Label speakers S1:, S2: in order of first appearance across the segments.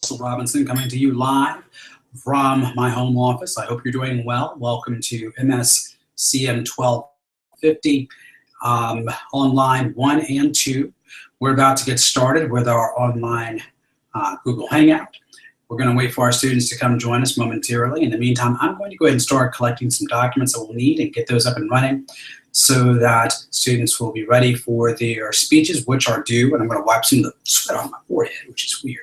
S1: Russell Robinson coming to you live from my home office. I hope you're doing well. Welcome to MSCM 1250 online 1 and 2. We're about to get started with our online Google Hangout. We're going to wait for our students to come join us momentarily. In the meantime, I'm going to go ahead and start collecting some documents that we'll need and get those up and running so that students will be ready for their speeches, which are due. And I'm going to wipe some of the sweat off my forehead, which is weird.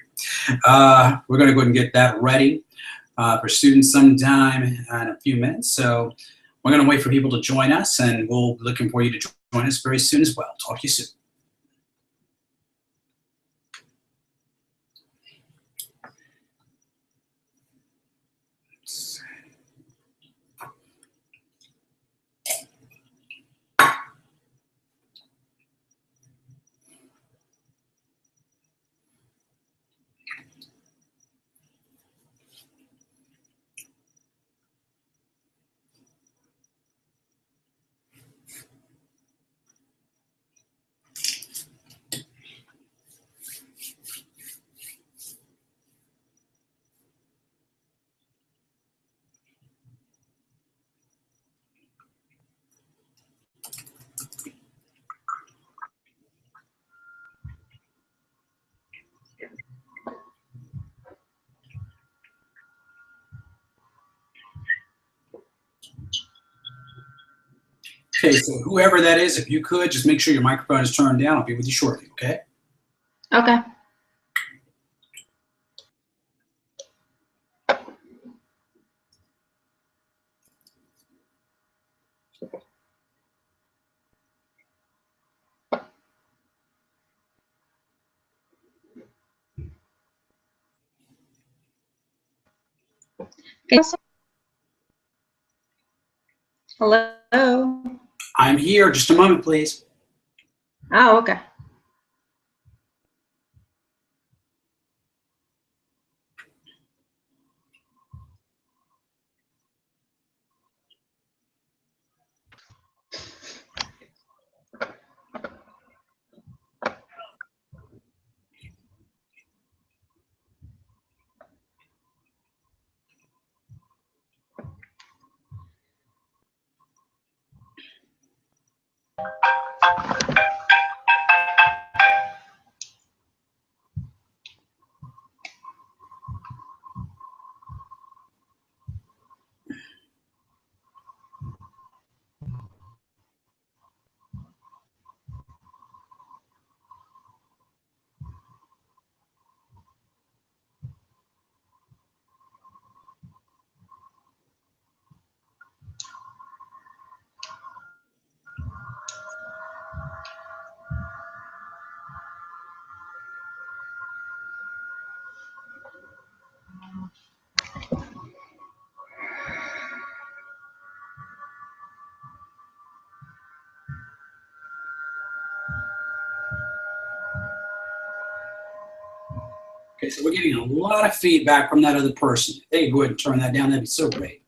S1: We're going to go ahead and get that ready for students sometime in a few minutes. So we're going to wait for people to join us, and we'll be looking for you to join us very soon as well. Talk to you soon. Okay, so whoever that is, if you could, just make sure your microphone is turned down. I'll be with you shortly, okay?
S2: Okay. Hello?
S1: I'm here. Just a moment, please.
S2: Oh, okay.
S1: Okay, so we're getting a lot of feedback from that other person. If they could go ahead and turn that down, that'd be so great.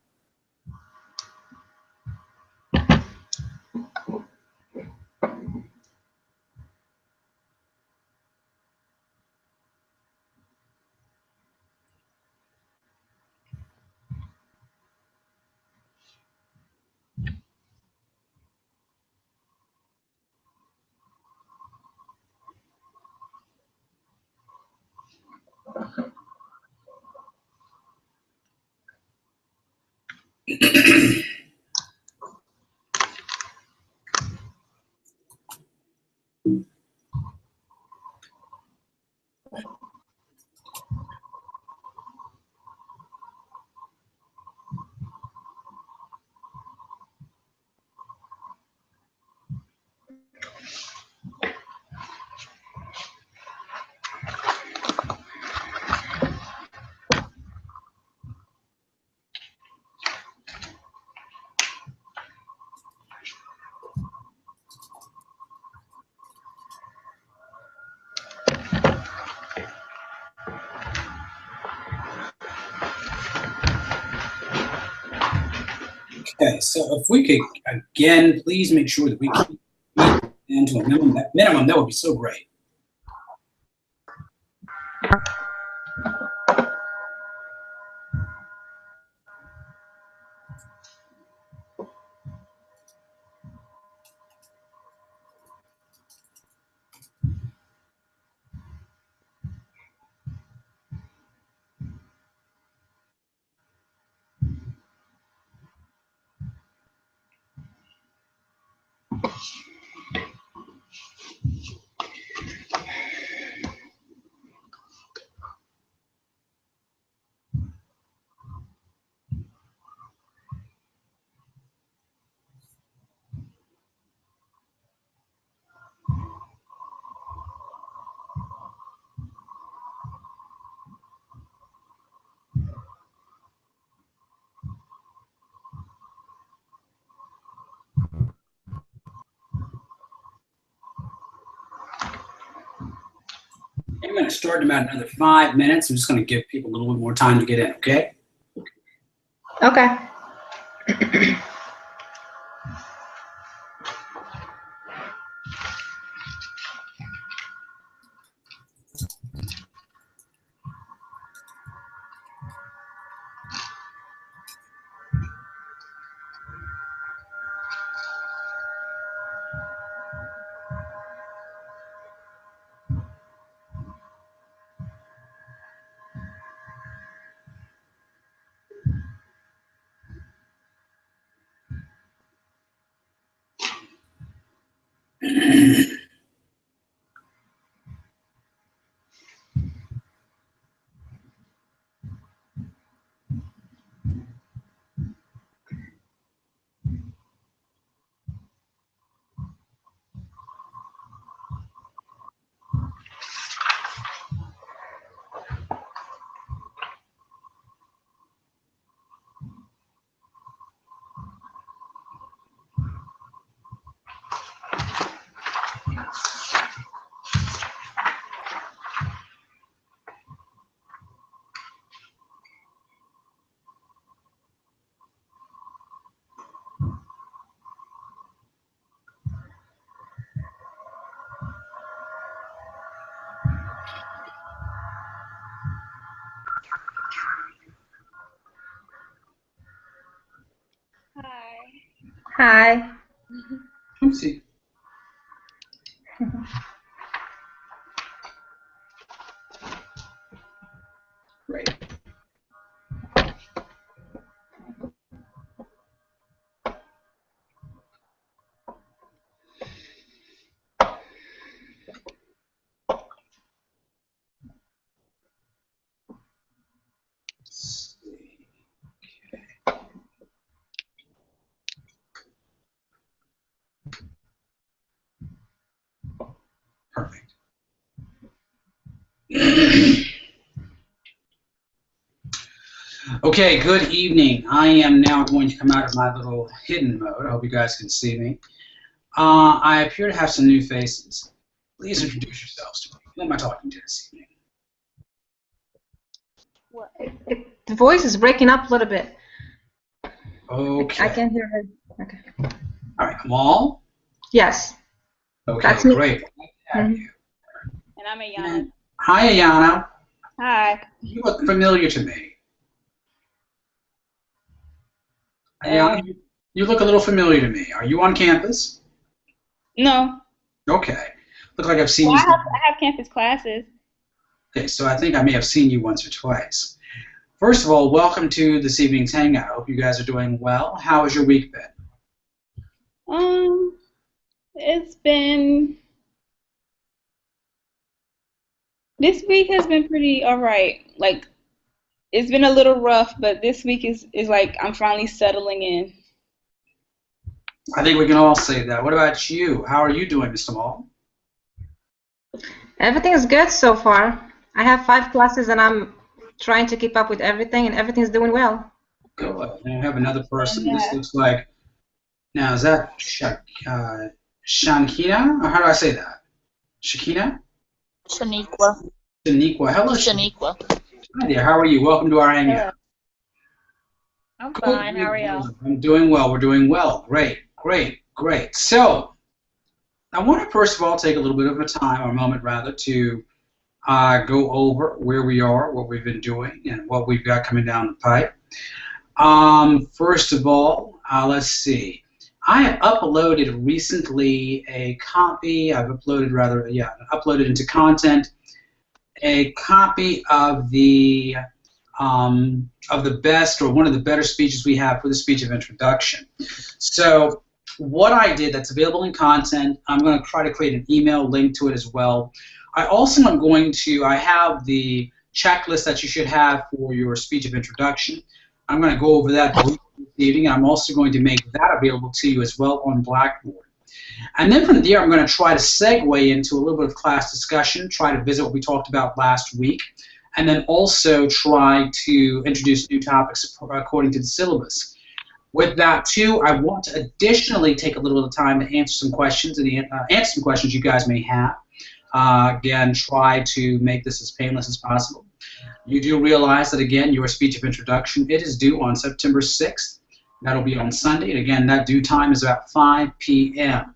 S1: Okay, so if we could, again, please make sure that we keep it to a minimum, that would be so great. I'm going to start in about another 5 minutes. I'm just going to give people a little bit more time to get in, okay?
S2: Okay.
S3: Hi.
S2: Hi.
S1: Oopsie. Great. Let's see. Perfect. Okay, good evening. I am now going to come out of my little hidden mode. I hope you guys can see me. I appear to have some new faces. Please introduce yourselves to me. Who am I talking to this evening?
S3: What?
S2: The voice is breaking up a little bit.
S1: Okay.
S2: I can't hear her. Okay.
S1: All right, Kamal.
S2: Yes.
S1: Okay,
S2: That's me.
S1: great. Glad to have
S2: Mhm.
S1: you.
S3: And I'm Ayana.
S1: And hi, Ayana.
S3: Hi.
S1: You look familiar to me. Ayana, you look a little familiar to me. Are you on campus?
S3: No.
S1: Okay. Look like I've seen
S3: Well,
S1: you.
S3: I have campus classes.
S1: Okay, so I think I may have seen you once or twice. First of all, welcome to this evening's hangout. I hope you guys are doing well. How has your week been?
S3: It's been this week has been pretty all right. Like it's been a little rough, but this week is like I'm finally settling in.
S1: I think we can all say that. What about you? How are you doing, Mr. Mall?
S2: Everything is good so far. I have 5 classes and I'm trying to keep up with everything and everything's doing well.
S1: Good. And we have another person.
S3: Yeah.
S1: This looks like, now is that Shankina? Or how do I say that? Shakina?
S4: Shaniqua.
S1: Shaniqua. Hello,
S4: Shaniqua.
S1: Hi there. How are you? Welcome to our hangout.
S4: I'm
S1: Good,
S4: fine.
S1: good,
S4: How are
S1: good.
S4: y'all?
S1: I'm doing well. We're doing well. Great, great, great. So, I want to first of all take a little bit of a time, or a moment rather, to go over where we are, what we've been doing, and what we've got coming down the pipe. First of all, let's see. I have uploaded recently a copy. Uploaded into content a copy of the best or one of the better speeches we have for the speech of introduction. So what I did that's available in content, I'm going to try to create an email link to it as well. I also am going to, I have the checklist that you should have for your speech of introduction. I'm going to go over that briefly this evening. I'm also going to make that available to you as well on Blackboard. And then from there, I'm going to try to segue into a little bit of class discussion, try to visit what we talked about last week, and then also try to introduce new topics according to the syllabus. With that, too, I want to additionally take a little bit of time to answer some questions and answer some questions you guys may have. Again, try to make this as painless as possible. You do realize that, again, your speech of introduction, it is due on September 6th. That'll be on Sunday. And, again, that due time is about 5 p.m.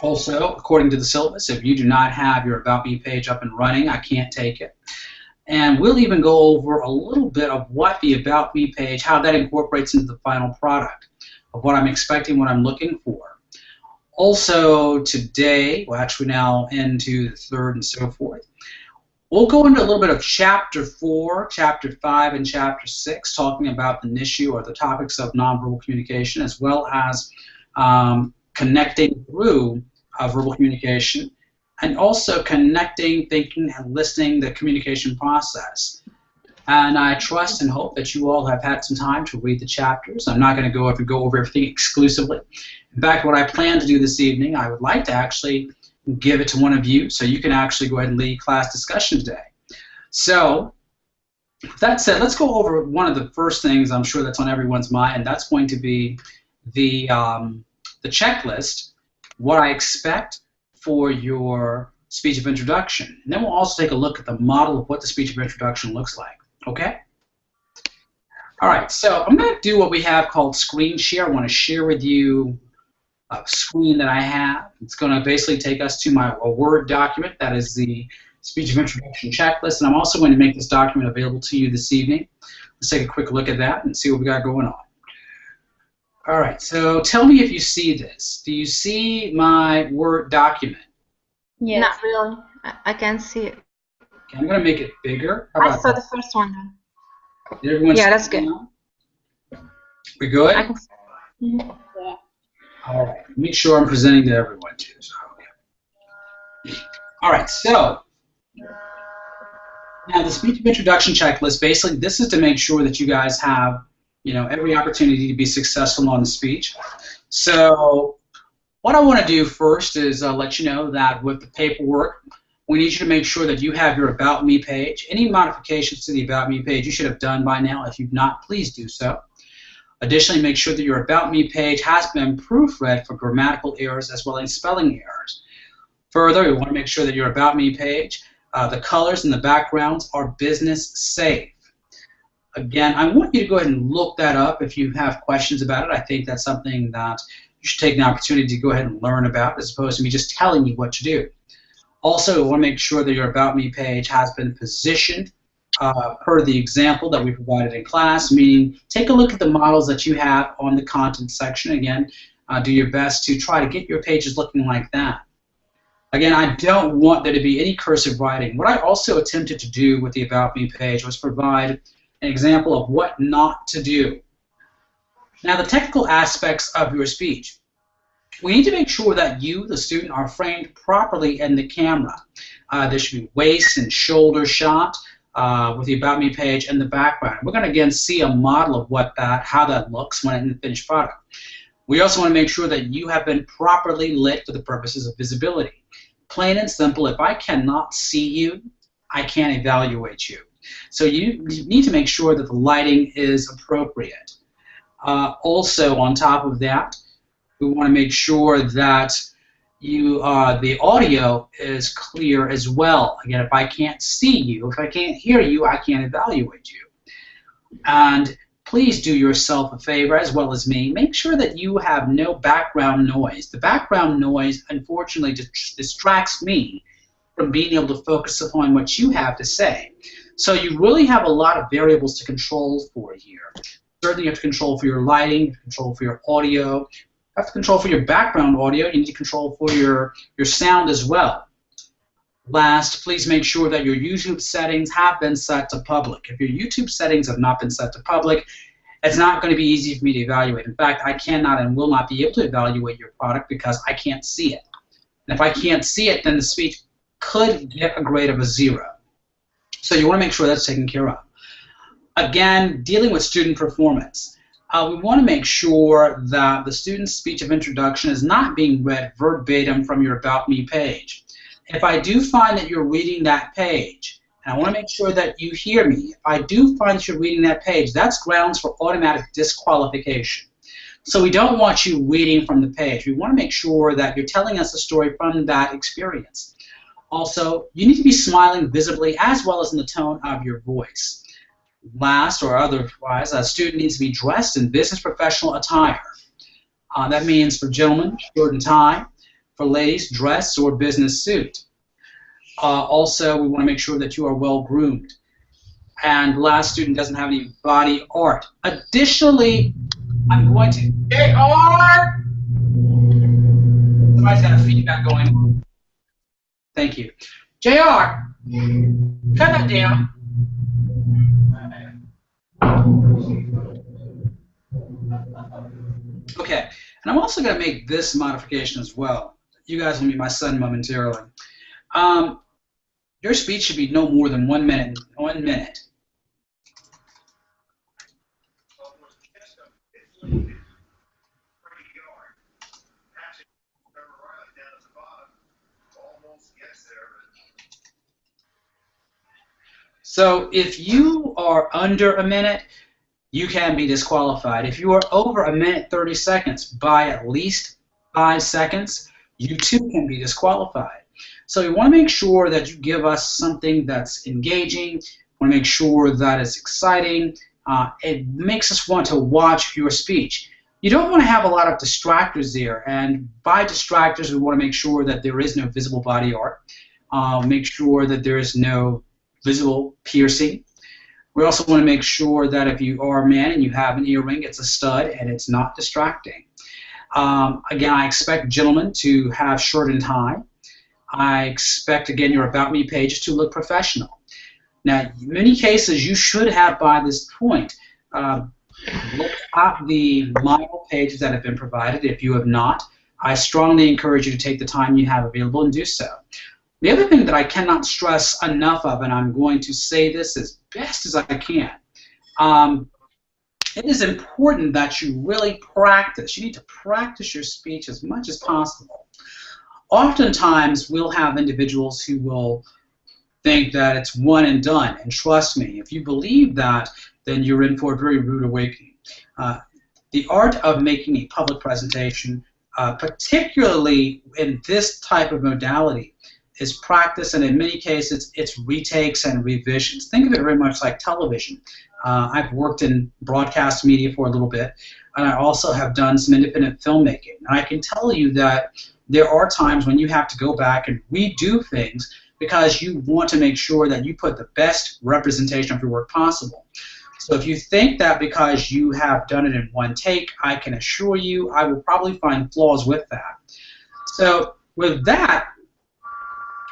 S1: Also, according to the syllabus, if you do not have your About Me page up and running, I can't take it. And we'll even go over a little bit of what the About Me page, how that incorporates into the final product, of what I'm expecting, what I'm looking for. Also today, we're actually now into the third and so forth, we'll go into a little bit of Chapter 4, Chapter 5, and Chapter 6, talking about the issue or the topics of nonverbal communication, as well as connecting through verbal communication, and also connecting, thinking, and listening, the communication process. And I trust and hope that you all have had some time to read the chapters. I'm not going to go over everything exclusively. In fact, what I plan to do this evening, I would like to actually give it to one of you so you can actually go ahead and lead class discussion today. So, with that said, let's go over one of the first things I'm sure that's on everyone's mind, and that's going to be the checklist, what I expect for your speech of introduction. And then we'll also take a look at the model of what the speech of introduction looks like. Okay? All right, so I'm going to do what we have called screen share. I want to share with you a screen that I have. It's going to basically take us to a Word document. That is the speech of introduction checklist. And I'm also going to make this document available to you this evening. Let's take a quick look at that and see what we got going on. All right, so tell me if you see this. Do you see my Word document?
S3: Yes.
S2: Not really. I can't see it.
S1: Okay, I'm going to make it bigger. How
S2: I
S1: about
S2: saw
S1: that?
S2: the first one then.
S1: Did everyone
S2: Yeah,
S1: see
S2: that's
S1: it
S2: good.
S1: now? We good?
S2: I can see it.
S3: Yeah.
S1: All right, make sure I'm presenting to everyone too. So, okay. All right, so now the speech of introduction checklist, basically this is to make sure that you guys have, you know, every opportunity to be successful on the speech. So what I want to do first is let you know that with the paperwork, we need you to make sure that you have your About Me page. Any modifications to the About Me page you should have done by now. If you've not, please do so. Additionally, make sure that your About Me page has been proofread for grammatical errors as well as spelling errors. Further, we want to make sure that your About Me page, the colors and the backgrounds are business safe. Again, I want you to go ahead and look that up if you have questions about it. I think that's something that you should take an opportunity to go ahead and learn about as opposed to me just telling you what to do. Also, we want to make sure that your About Me page has been positioned per the example that we provided in class, meaning take a look at the models that you have on the content section. Again, do your best to try to get your pages looking like that. Again, I don't want there to be any cursive writing. What I also attempted to do with the About Me page was provide an example of what not to do. Now, the technical aspects of your speech. We need to make sure that you, the student, are framed properly in the camera. There should be waist and shoulder shot with the About Me page in the background. We're going to again see a model of how that looks when in the finished product. We also want to make sure that you have been properly lit for the purposes of visibility. Plain and simple, if I cannot see you, I can't evaluate you. So you need to make sure that the lighting is appropriate. Also, on top of that, we want to make sure that the audio is clear as well. Again, if I can't see you, if I can't hear you, I can't evaluate you. And please do yourself a favor, as well as me, make sure that you have no background noise. The background noise, unfortunately, distracts me from being able to focus upon what you have to say. So you really have a lot of variables to control for here. Certainly you have to control for your lighting, you have to control for your audio, you have to control for your background audio, you need to control for your sound as well. Last, please make sure that your YouTube settings have been set to public. If your YouTube settings have not been set to public, it's not going to be easy for me to evaluate. In fact, I cannot and will not be able to evaluate your product because I can't see it. And if I can't see it, then the speech could get a grade of a 0. So you want to make sure that's taken care of. Again, dealing with student performance. We want to make sure that the student's speech of introduction is not being read verbatim from your About Me page. If I do find that you're reading that page, and I want to make sure that you hear me, if I do find that you're reading that page, that's grounds for automatic disqualification. So we don't want you reading from the page. We want to make sure that you're telling us the story from that experience. Also, you need to be smiling visibly as well as in the tone of your voice. Last or otherwise, a student needs to be dressed in business professional attire. That means for gentlemen, shirt and tie. For ladies, dress or business suit. Also, we want to make sure that you are well groomed. And last, student doesn't have any body art. Additionally, I'm going to JR! Somebody's got a feedback going on. Thank you. JR, cut that down. Okay, and I'm also going to make this modification as well. You guys will meet my son momentarily. Your speech should be no more than 1 minute. 1 minute. So if you are under a minute, you can be disqualified. If you are over 1 minute 30 seconds by at least 5 seconds, you too can be disqualified. So you want to make sure that you give us something that's engaging. You want to make sure that it's exciting. It makes us want to watch your speech. You don't want to have a lot of distractors there, and by distractors, we want to make sure that there is no visible body art. Make sure that there is no visible piercing. We also want to make sure that if you are a man and you have an earring, it's a stud and it's not distracting. Again, I expect gentlemen to have shirt and tie. I expect, again, your About Me page to look professional. Now, in many cases, you should have, by this point, look at the model pages that have been provided. If you have not, I strongly encourage you to take the time you have available and do so. The other thing that I cannot stress enough of, and I'm going to say this as best as I can, it is important that you really practice. You need to practice your speech as much as possible. Oftentimes, we'll have individuals who will think that it's one and done, and trust me, if you believe that, then you're in for a very rude awakening. The art of making a public presentation, particularly in this type of modality, is practice, and in many cases, it's retakes and revisions. Think of it very much like television. I've worked in broadcast media for a little bit, and I also have done some independent filmmaking. And I can tell you that there are times when you have to go back and redo things because you want to make sure that you put the best representation of your work possible. So if you think that because you have done it in one take, I can assure you I will probably find flaws with that. So with that,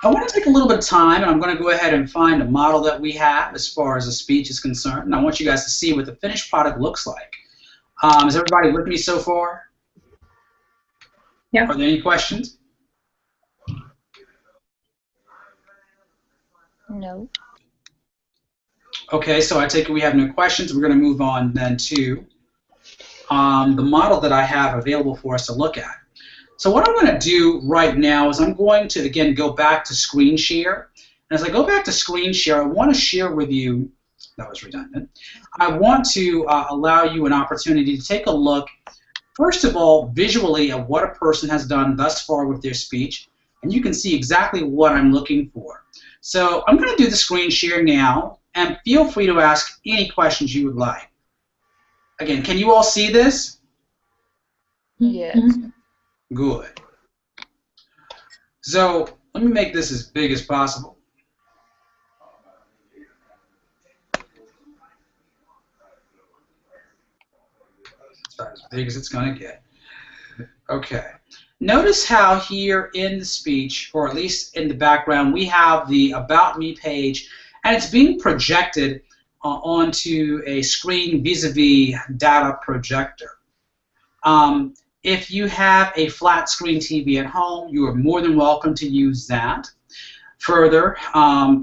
S1: I want to take a little bit of time, and I'm going to go ahead and find a model that we have as far as a speech is concerned. And I want you guys to see what the finished product looks like. Is everybody with me so far?
S2: Yeah.
S1: Are there any questions?
S4: No.
S1: Okay, so I take it we have no questions. We're going to move on then to the model that I have available for us to look at. So what I'm going to do right now is I'm going to, again, go back to screen share. And as I go back to screen share, I want to share with you, that was redundant, I want to allow you an opportunity to take a look, first of all, visually at what a person has done thus far with their speech, and you can see exactly what I'm looking for. So I'm going to do the screen share now, and feel free to ask any questions you would like. Again, can you all see this?
S4: Yes.
S1: Good. So let me make this as big as possible. It's about as big as it's going to get. Okay. Notice how here in the speech, or at least in the background, we have the About Me page, and it's being projected onto a screen vis-a-vis data projector. If you have a flat screen TV at home, you are more than welcome to use that. Further,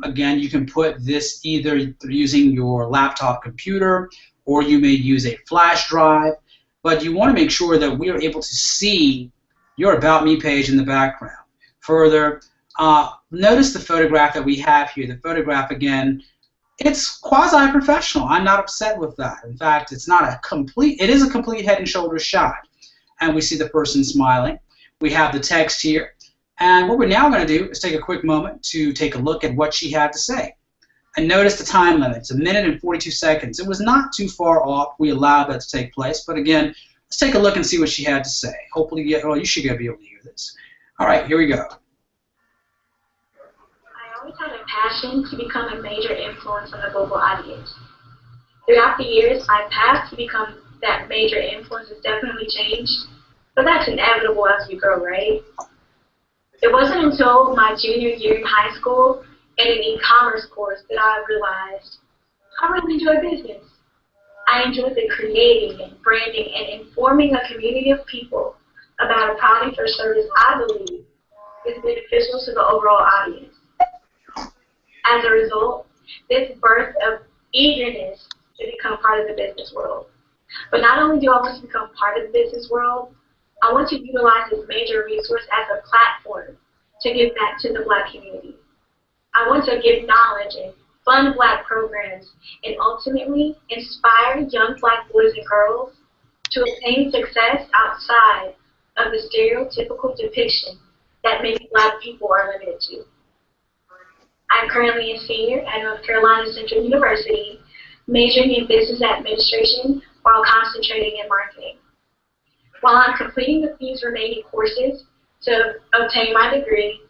S1: again, you can put this either using your laptop computer, or you may use a flash drive, but you want to make sure that we are able to see your About Me page in the background. Further, notice the photograph that we have here. The photograph, again, it's quasi-professional. I'm not upset with that. In fact, it's not a complete, it is a complete head and shoulders shot. And we see the person smiling. We have the text here. And what we're now going to do is take a quick moment to take a look at what she had to say. And notice the time limit. It's 1 minute and 42 seconds. It was not too far off. We allowed that to take place. But again, let's take a look and see what she had to say. Hopefully, you should be able to hear this. All right, here we go.
S5: I always had a passion to become a major influence on the global audience. Throughout the years, my path to become that major influence has definitely changed, but that's inevitable as we grow, right? It wasn't until my junior year in high school in an e-commerce course that I realized I really enjoy business. I enjoy the creating and branding and informing a community of people about a product or service I believe is beneficial to the overall audience. As a result, this birth of eagerness to become part of the business world. But not only do I want to become part of the business world, I want to utilize this major resource as a platform to give back to the Black community. I want to give knowledge and fund Black programs and ultimately inspire young Black boys and girls to obtain success outside of the stereotypical depiction that many Black people are limited to. I'm currently a senior at North Carolina Central University, majoring in business administration while concentrating in marketing. While I'm completing these remaining courses to obtain my degree,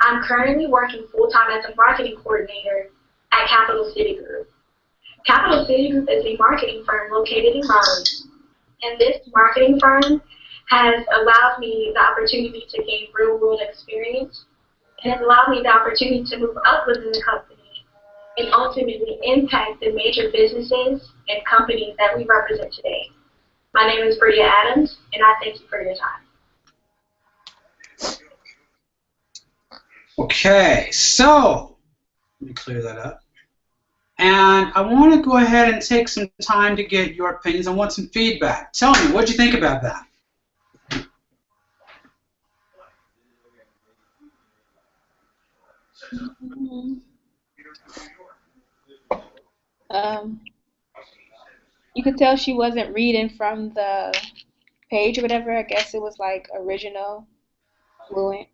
S5: I'm currently working full-time as a marketing coordinator at Capital City Group. Capital City Group is a marketing firm located in Raleigh, and this marketing firm has allowed me the opportunity to gain real-world experience and has allowed me the opportunity to move up within the company and ultimately impact the major businesses and companies that we represent today. My name is Bria Adams, and I thank you for your time.
S1: Okay, so let me clear that up. And I want to go ahead and take some time to get your opinions. I want some feedback. Tell me, what did you think about that?
S3: You could tell she wasn't reading from the page or whatever. I guess it was like original, fluent.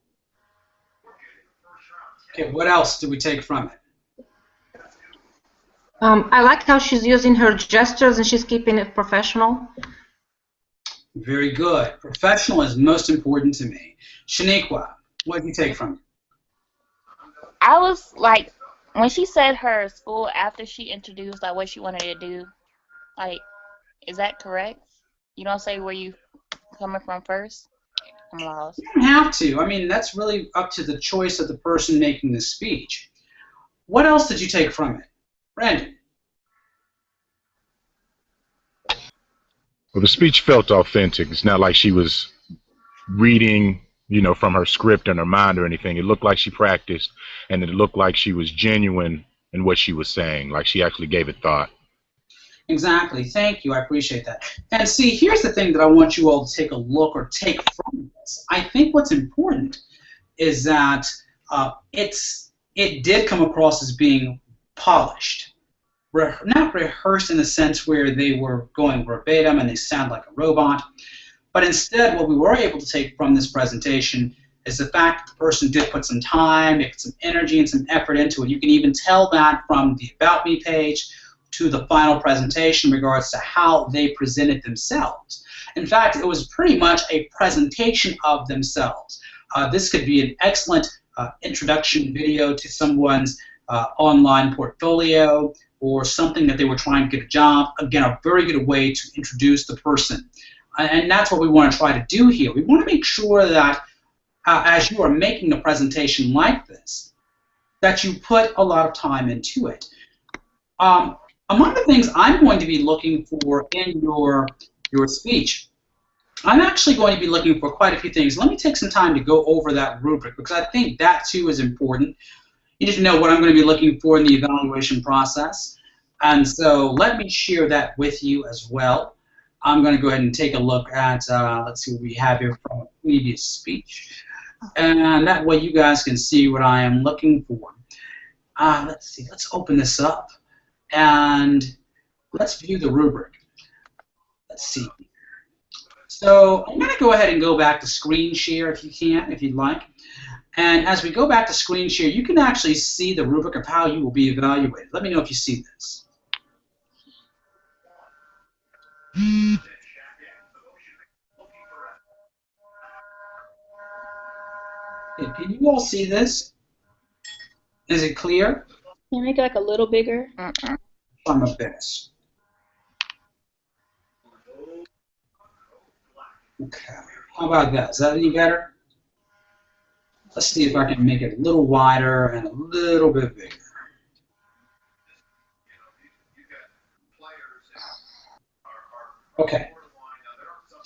S1: Okay, what else do we take from it?
S2: I like how she's using her gestures and she's keeping it professional.
S1: Very good. Professional is most important to me. Shaniqua, what did you take from it?
S4: I was like, when she said her school after she introduced like what she wanted to do, like, is that correct? You don't say where you coming from first? I'm lost.
S1: You don't have to. I mean, that's really up to the choice of the person making the speech. What else did you take from it? Brandon?
S6: Well, the speech felt authentic. It's not like she was reading, you know, from her script in her mind or anything. It looked like she practiced, and it looked like she was genuine in what she was saying, like she actually gave it thought.
S1: Exactly. Thank you. I appreciate that. And see, here's the thing that I want you all to take a look or take from this. I think what's important is that it did come across as being polished. Not rehearsed in the sense where they were going verbatim and they sound like a robot, but instead what we were able to take from this presentation is the fact that the person did put some time, they put some energy and some effort into it. You can even tell that from the About Me page to the final presentation in regards to how they presented themselves. In fact, it was pretty much a presentation of themselves. This could be an excellent introduction video to someone's online portfolio or something that they were trying to get a job. Again, a very good way to introduce the person. And that's what we want to try to do here. We want to make sure that as you are making a presentation like this, that you put a lot of time into it. among the things I'm going to be looking for in your speech, I'm actually going to be looking for quite a few things. Let me take some time to go over that rubric because I think that too is important. You need to know what I'm going to be looking for in the evaluation process. And so let me share that with you as well. I'm going to go ahead and take a look at, let's see what we have here from a previous speech. And that way you guys can see what I am looking for. Let's see, let's open this up. And let's view the rubric. Let's see. So I'm going to go ahead and go back to screen share if you can, if you'd like. And as we go back to screen share, you can actually see the rubric of how you will be evaluated. Let me know if you see this. Okay, can you all see this? Is it clear?
S3: Can you make it like a little bigger?
S1: Try my best. Okay, how about that? Is that any better? Let's see if I can make it a little wider and a little bit bigger. Okay.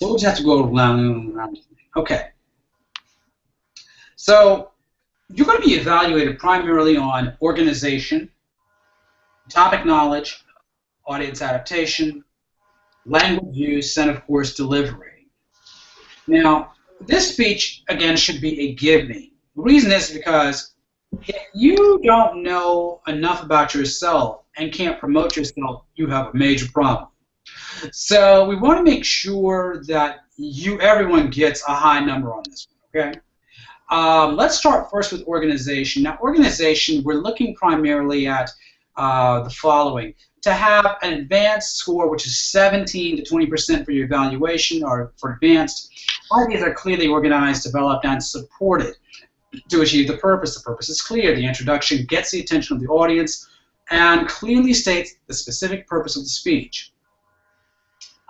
S1: So we'll just have to go around. Okay. So you're going to be evaluated primarily on organization, topic knowledge, audience adaptation, language use, and of course delivery. Now, this speech, again, should be a give me. The reason is because if you don't know enough about yourself and can't promote yourself, you have a major problem. So we want to make sure that everyone gets a high number on this one, okay? Let's start first with organization. Now, organization, we're looking primarily at the following. To have an advanced score, which is 17 to 20% for your evaluation or for advanced, ideas are clearly organized, developed, and supported to achieve the purpose. The purpose is clear. The introduction gets the attention of the audience and clearly states the specific purpose of the speech.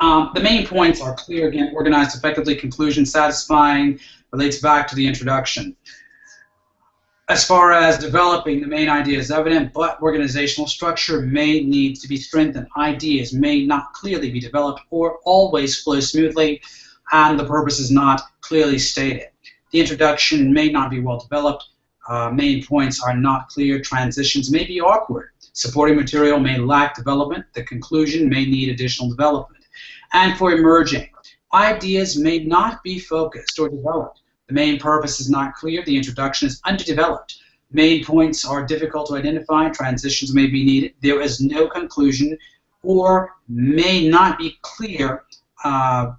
S1: The main points are clear, again, organized effectively, conclusion satisfying, relates back to the introduction. As far as developing, the main idea is evident, but organizational structure may need to be strengthened. Ideas may not clearly be developed or always flow smoothly, and the purpose is not clearly stated. The introduction may not be well developed. Main points are not clear. Transitions may be awkward. Supporting material may lack development. The conclusion may need additional development. And for emerging, ideas may not be focused or developed. The main purpose is not clear. The introduction is underdeveloped. Main points are difficult to identify. Transitions may be needed. There is no conclusion or may not be clear. The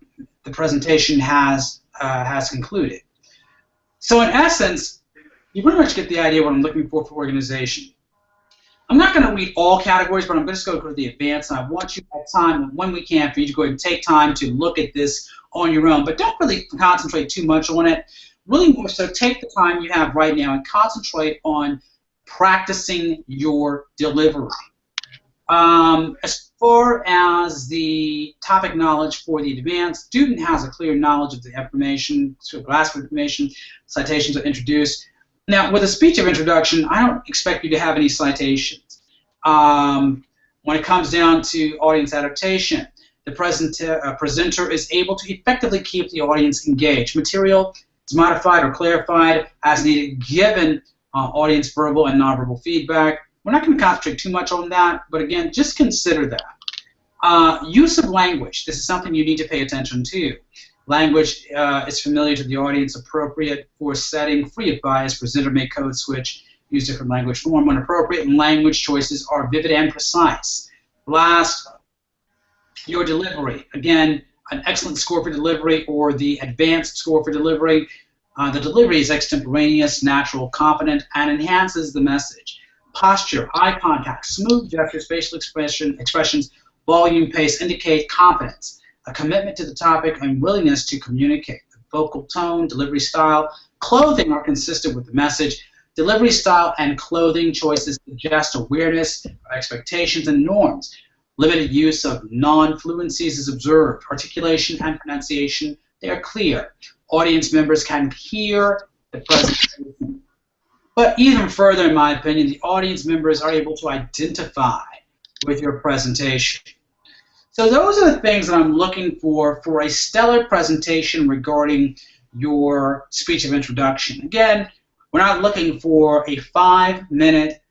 S1: presentation has concluded. So in essence, you pretty much get the idea what I'm looking for organization. I'm not going to read all categories, but I'm just going to go to the advanced, and I want you at time, when we can, for you to go ahead and take time to look at this on your own, but don't really concentrate too much on it. Really more so take the time you have right now and concentrate on practicing your delivery. As far as the topic knowledge for the advanced, student has a clear knowledge of the information, so grasp of information, citations are introduced. Now, with a speech of introduction, I don't expect you to have any citations. When it comes down to audience adaptation, the presenter is able to effectively keep the audience engaged. Material is modified or clarified as needed given audience verbal and nonverbal feedback. We're not going to concentrate too much on that, but again, just consider that. Use of language. This is something you need to pay attention to. Language is familiar to the audience, appropriate for setting, free of bias. Presenter may code switch, use different language form when appropriate, and language choices are vivid and precise. Last, your delivery. Again, an excellent score for delivery or the advanced score for delivery. The delivery is extemporaneous, natural, confident, and enhances the message. Posture, eye contact, smooth gestures, facial expressions, volume, pace indicate confidence, a commitment to the topic, and willingness to communicate. The vocal tone, delivery style, clothing are consistent with the message. Delivery style and clothing choices suggest awareness, expectations, and norms. Limited use of non-fluencies is observed. Articulation and pronunciation, they are clear. Audience members can hear the presentation. But even further, in my opinion, the audience members are able to identify with your presentation. So those are the things that I'm looking for a stellar presentation regarding your speech of introduction. Again, we're not looking for a 5-minute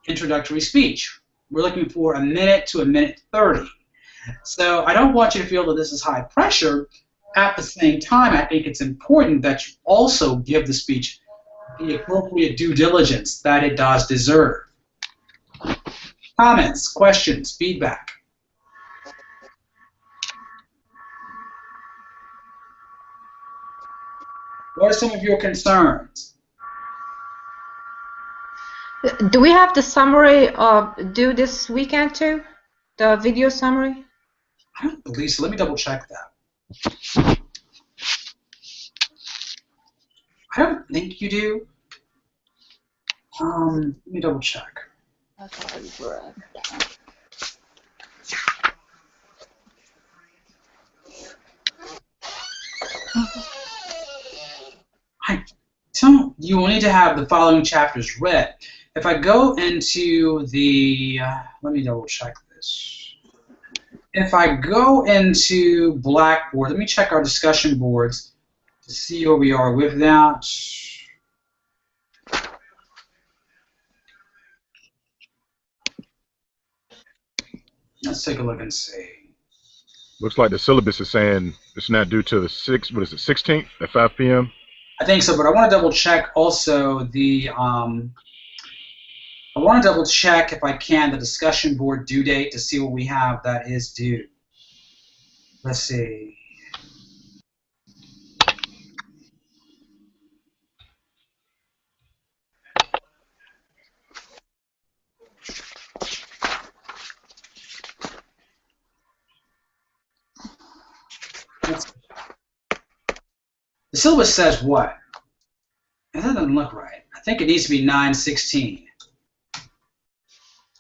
S1: introductory speech. We're looking for a minute to a minute 30. So I don't want you to feel that this is high pressure. At the same time, I think it's important that you also give the speech the appropriate due diligence that it does deserve. Comments, questions, feedback? What are some of your concerns?
S2: Do we have the summary due this weekend too? The video summary?
S1: I don't believe so. Let me double check that. I don't think you do. Let me double check. You will need to have the following chapters read. If I go into the, let me double check this. If I go into Blackboard, let me check our discussion boards to see where we are with that. Let's take a look and see.
S6: Looks like the syllabus is saying it's not due to the 16th at 5 p.m.
S1: I think so, but I want to double check also the, I want to double check if I can the discussion board due date to see what we have that is due. Let's see. The syllabus says what? That doesn't look right. I think it needs to be 9/16.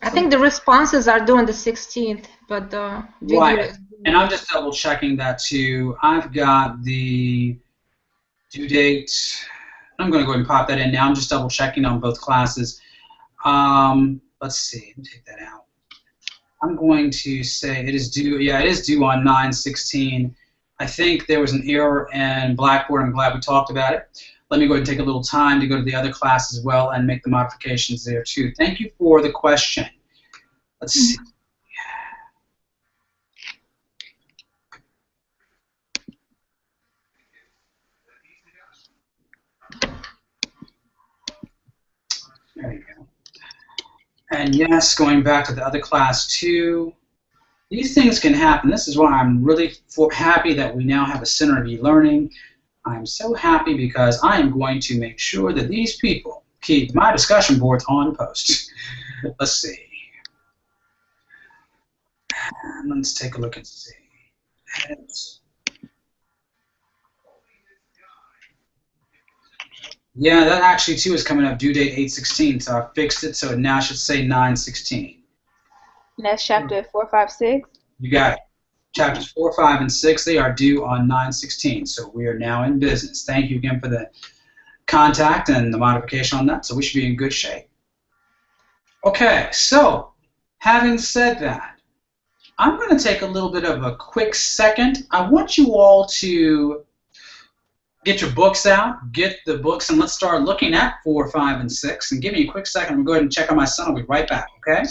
S2: I think the responses are due on the 16th, but the video
S1: Right.
S2: is due.
S1: And I'm just double checking that too. I've got the due date. I'm going to go ahead and pop that in now. I'm just double checking on both classes. Let's see. Let me take that out. I'm going to say it is due. Yeah, it is due on 9/16. I think there was an error in Blackboard. I'm glad we talked about it. Let me go ahead and take a little time to go to the other class as well and make the modifications there too. Thank you for the question. Let's see. There you go. And yes, going back to the other class too, these things can happen. This is why I'm really happy that we now have a Center of E-Learning. I'm so happy because I am going to make sure that these people keep my discussion boards on post. Let's see. And let's take a look and see. Edits. Yeah, that actually too is coming up. Due date 8/16. So I fixed it so it now should say 9/16.
S3: And that's chapter 4, 5, 6.
S1: You got it. Chapters 4, 5, and 6, they are due on 9/16. So we are now in business. Thank you again for the contact and the modification on that. So we should be in good shape. Okay, so having said that, I'm going to take a little bit of a quick second. I want you all to get your books out, get the books, and let's start looking at 4, 5, and 6. And give me a quick second. We'll go ahead and check on my son. I'll be right back, okay?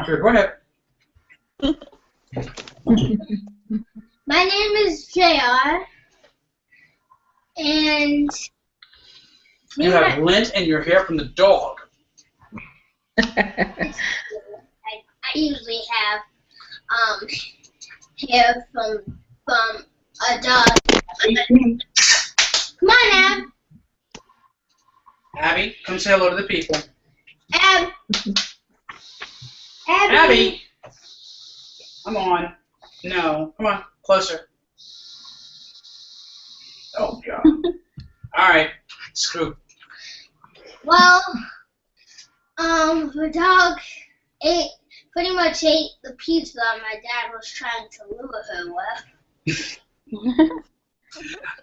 S1: Sure, go ahead.
S7: My name is JR, and
S1: You have lint in your hair from the dog.
S7: I usually have hair from a dog. Come on, Ab.
S1: Abby, come say hello to the people.
S7: Ab.
S1: Abby! Come on. No. Come on. Closer. Oh, God. All right. Screw.
S7: Well, the dog pretty much ate the pizza my dad was trying to lure her with.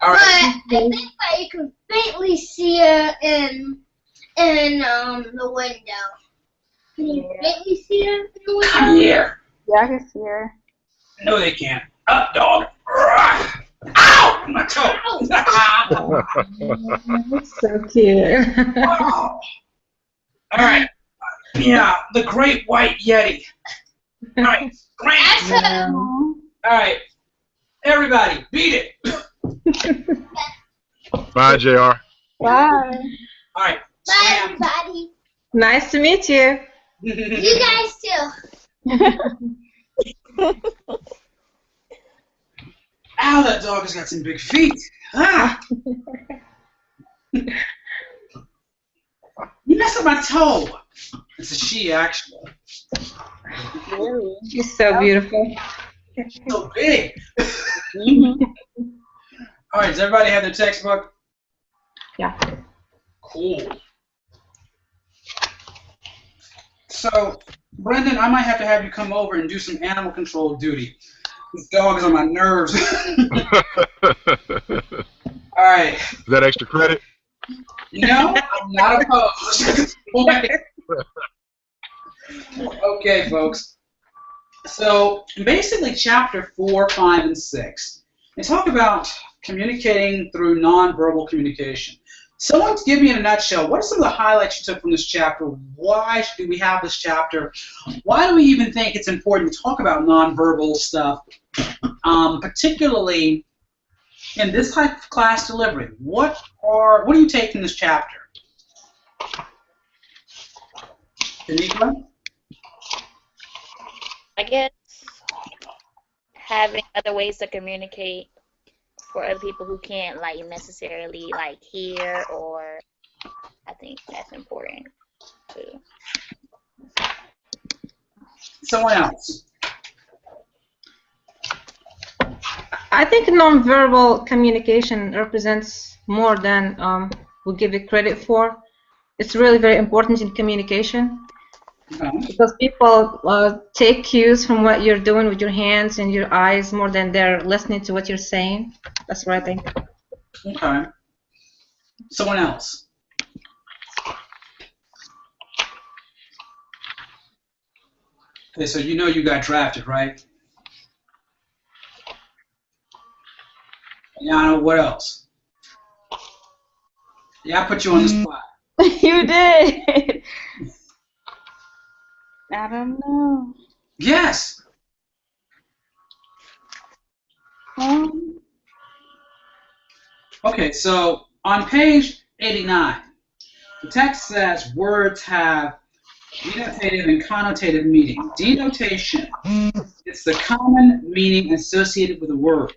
S1: All right.
S7: But I think that you can faintly see her in the window. Can you faintly see her in the window?
S1: Come here.
S3: Yeah, I can see her.
S1: No, they can't. Up, dog. Ow! My toe.
S2: So cute.
S1: Wow. All right. Yeah, the great white Yeti. All right.
S7: That's
S1: Great.
S7: her.
S1: All right. Everybody, beat it.
S6: Bye, JR.
S3: Bye.
S1: All right.
S7: Bye,
S1: Slam.
S7: everybody.
S2: Nice to meet you.
S7: You guys too.
S1: Ow, that dog has got some big feet. Ah. You messed up my toe. It's a she, actually.
S3: Really?
S2: She's so beautiful.
S1: So big.
S3: Mm-hmm.
S1: All right, does everybody have their textbook?
S2: Yeah.
S1: Cool. So, Brendan, I might have to have you come over and do some animal control duty. This dog is on my nerves. All right.
S6: Is that extra credit?
S1: No, I'm not opposed. Okay, folks. So, basically, chapter 4, 5, and 6, they talk about communicating through nonverbal communication. Someone to give me in a nutshell, what are some of the highlights you took from this chapter? Why do we have this chapter? Why do we even think it's important to talk about nonverbal stuff, particularly in this type of class delivery? What do you take from this chapter? Tanika?
S4: I guess having other ways to communicate for other people who can't like necessarily like hear, or I think that's important too.
S1: Someone else.
S2: I think nonverbal communication represents more than we give it credit for. It's really very important in communication because people take cues from what you're doing with your hands and your eyes more than they're listening to what you're saying. That's what I think.
S1: Okay. Someone else. Okay, so you know you got drafted, right? Yana, what else? Yeah, I put you on the spot.
S3: You did. I don't know.
S1: Yes. Okay, so on page 89, the text says words have denotative and connotative meaning. Denotation, it's the common meaning associated with a word.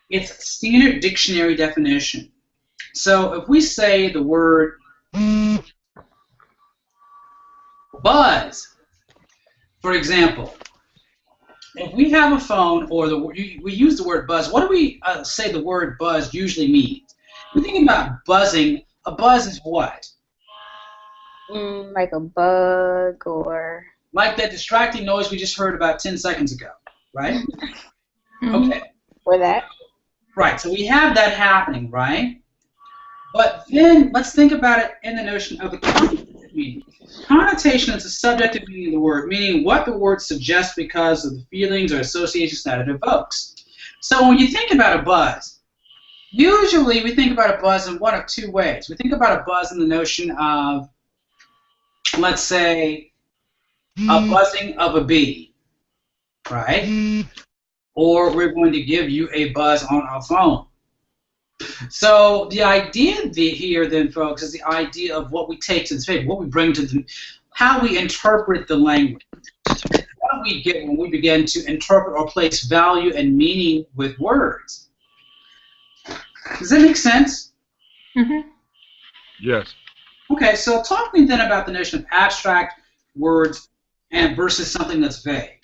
S1: It's standard dictionary definition. So if we say the word buzz, for example, if we have a phone or we use the word buzz, what do we say the word buzz usually means? We think about buzzing. A buzz is what?
S3: Like a bug or...
S1: Like that distracting noise we just heard about 10 seconds ago, right? Okay.
S3: Or that.
S1: Right, so we have that happening, right? But then let's think about it in the notion of the connotative meaning. Connotation is the subjective meaning of the word, meaning what the word suggests because of the feelings or associations that it evokes. So when you think about a buzz, usually we think about a buzz in one of two ways. We think about a buzz in the notion of, let's say, a buzzing of a bee, right? Or we're going to give you a buzz on our phone. So the idea here then, folks, is the idea of what we take to the table, what we bring to the, how we interpret the language. What do we get when we begin to interpret or place value and meaning with words? Does that make sense?
S2: Mm-hmm.
S6: Yes.
S1: Okay, so talk to me then about the notion of abstract words and versus something that's vague.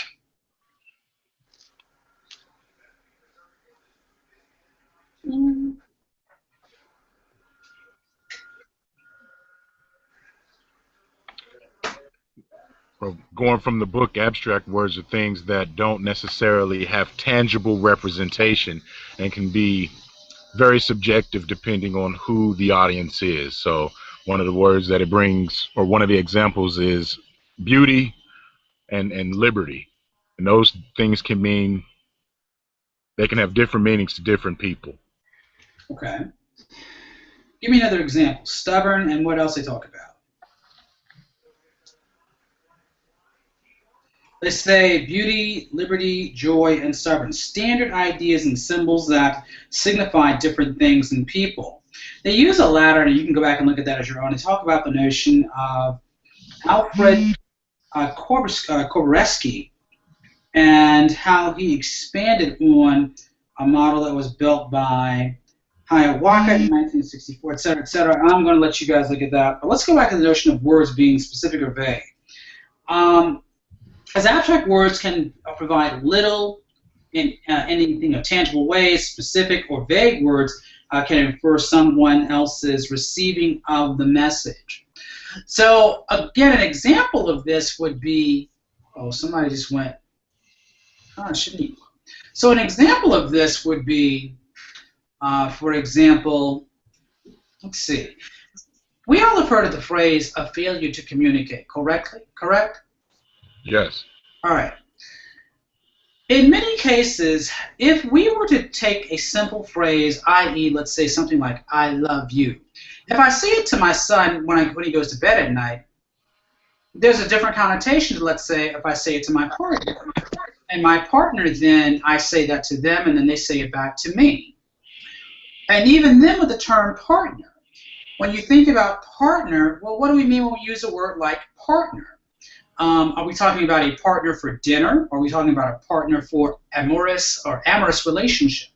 S6: Well, going from the book, abstract words are things that don't necessarily have tangible representation and can be very subjective depending on who the audience is. So one of the words that it brings, or one of the examples, is beauty and liberty. And those things can mean, they can have different meanings to different people.
S1: Okay. Give me another example. Stubborn, and what else they talk about? They say beauty, liberty, joy, and stubborn. Standard ideas and symbols that signify different things in people. They use a ladder, and you can go back and look at that as your own. They talk about the notion of Alfred Kowarecki and how he expanded on a model that was built by Hiawatha in 1964, et cetera, et cetera. I'm going to let you guys look at that. But let's go back to the notion of words being specific or vague. As abstract words can provide little in anything of tangible ways, specific or vague words can infer someone else's receiving of the message. So again, an example of this would be, oh, somebody just went, oh, shouldn't he? So an example of this would be, for example, let's see. We all have heard of the phrase, a failure to communicate, correct?
S6: Yes.
S1: All right. In many cases, if we were to take a simple phrase, i.e., let's say something like, I love you, if I say it to my son when he goes to bed at night, there's a different connotation to, let's say, if I say it to my partner. And my partner, then, I say that to them, and then they say it back to me. And even then with the term partner, when you think about partner, well, what do we mean when we use a word like partner? Are we talking about a partner for dinner? Or are we talking about a partner for amorous relationships?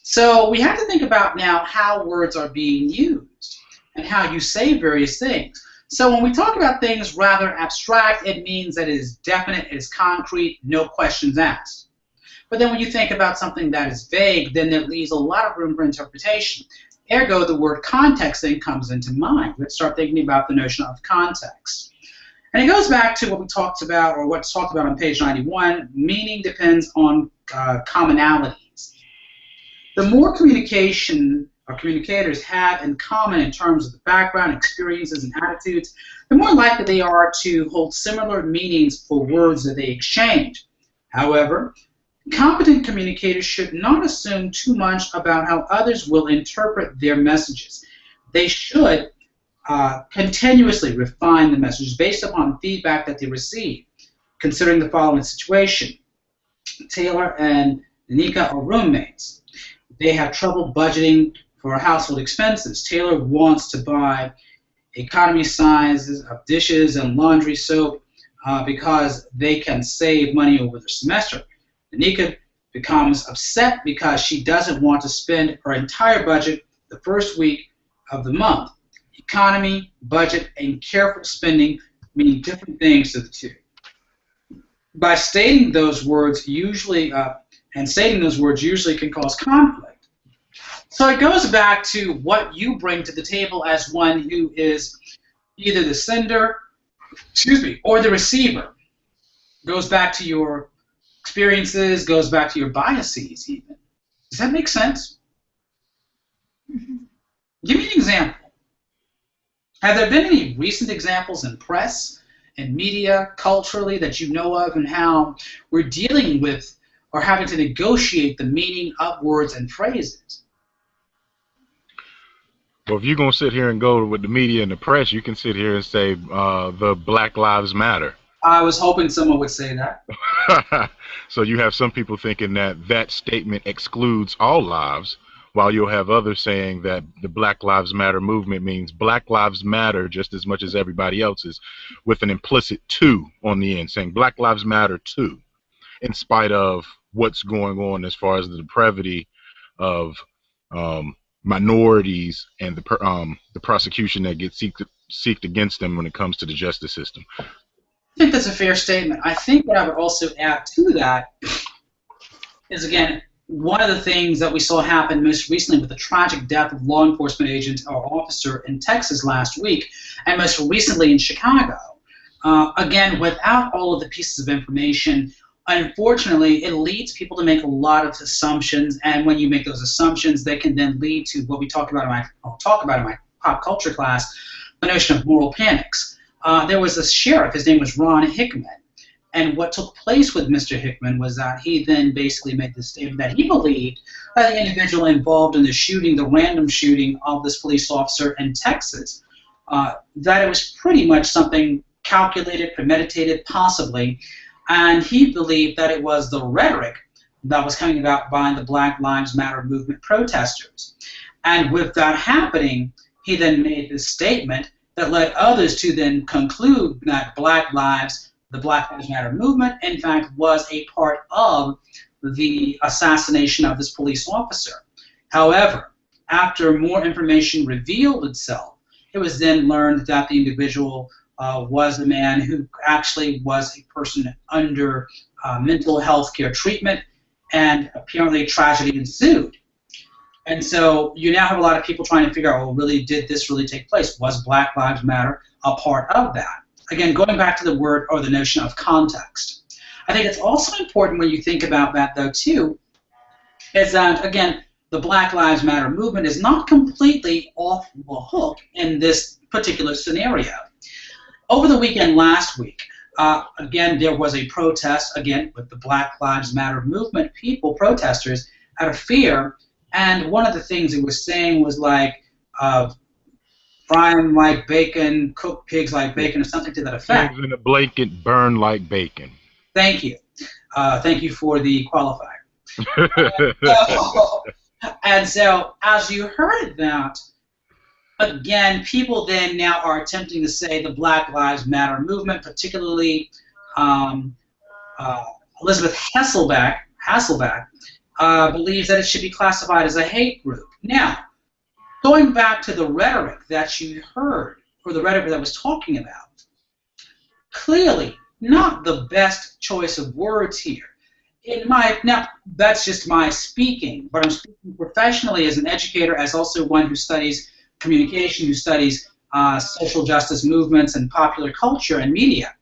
S1: So we have to think about now how words are being used and how you say various things. So when we talk about things rather abstract, it means that it is definite, it is concrete, no questions asked. But then when you think about something that is vague, then it leaves a lot of room for interpretation. Ergo, the word context then comes into mind. Let's start thinking about the notion of context. And it goes back to what we talked about, or what's talked about on page 91. Meaning depends on commonalities. The more communication or communicators have in common in terms of the background, experiences, and attitudes, the more likely they are to hold similar meanings for words that they exchange. However, competent communicators should not assume too much about how others will interpret their messages. They should continuously refine the messages based upon feedback that they receive. Considering the following situation. Taylor and Nika are roommates. They have trouble budgeting for household expenses. Taylor wants to buy economy sizes of dishes and laundry soap because they can save money over the semester. Nika becomes upset because she doesn't want to spend her entire budget the first week of the month. Economy, budget, and careful spending mean different things to the two. By stating those words usually can cause conflict. So it goes back to what you bring to the table as one who is either the sender, or the receiver. Goes back to your experiences, goes back to your biases even. Does that make sense? Mm-hmm. Give me an example. Have there been any recent examples in press and media, culturally, that you know of, and how we're dealing with or having to negotiate the meaning of words and phrases?
S6: Well, if you're going to sit here and go with the media and the press, you can sit here and say the Black Lives Matter.
S1: I was hoping someone would say that.
S6: So you have some people thinking that that statement excludes all lives, while you'll have others saying that the Black Lives Matter movement means Black Lives Matter just as much as everybody else's, with an implicit "to" on the end, saying Black Lives Matter too, in spite of what's going on as far as the depravity of minorities and the prosecution that gets seeked against them when it comes to the justice system.
S1: I think that's a fair statement. I think what I would also add to that is, again, one of the things that we saw happen most recently with the tragic death of law enforcement agent or officer in Texas last week, and most recently in Chicago. Again, without all of the pieces of information, unfortunately, it leads people to make a lot of assumptions, and when you make those assumptions, they can then lead to what we talk about in my pop culture class, the notion of moral panics. There was a sheriff, his name was Ron Hickman, and what took place with Mr. Hickman was that he then basically made the statement that he believed that the individual involved in the shooting, the random shooting of this police officer in Texas, that it was pretty much something calculated, premeditated, possibly, and he believed that it was the rhetoric that was coming about by the Black Lives Matter movement protesters. And with that happening, he then made this statement that led others to then conclude that the Black Lives Matter movement, in fact, was a part of the assassination of this police officer. However, after more information revealed itself, it was then learned that the individual was a man who actually was a person under mental health care treatment, and apparently tragedy ensued. And so you now have a lot of people trying to figure out, well, really, did this really take place? Was Black Lives Matter a part of that? Again, going back to the word or the notion of context. I think it's also important when you think about that, though, too, is that, again, the Black Lives Matter movement is not completely off the hook in this particular scenario. Over the weekend last week, again, there was a protest, again, with the Black Lives Matter movement protesters, out of fear. And one of the things it was saying was like, fry 'em like bacon, cook pigs like bacon, or something to that effect.
S6: Pigs in a blanket burn like bacon.
S1: Thank you. Thank you for the qualifier. And so, as you heard that, again, people then now are attempting to say the Black Lives Matter movement, particularly Elizabeth Hasselbeck, believes that it should be classified as a hate group. Now, going back to the rhetoric that you heard, or the rhetoric that was talking about, clearly not the best choice of words here. Now, that's just my speaking, but I'm speaking professionally as an educator, as also one who studies communication, who studies social justice movements and popular culture and media.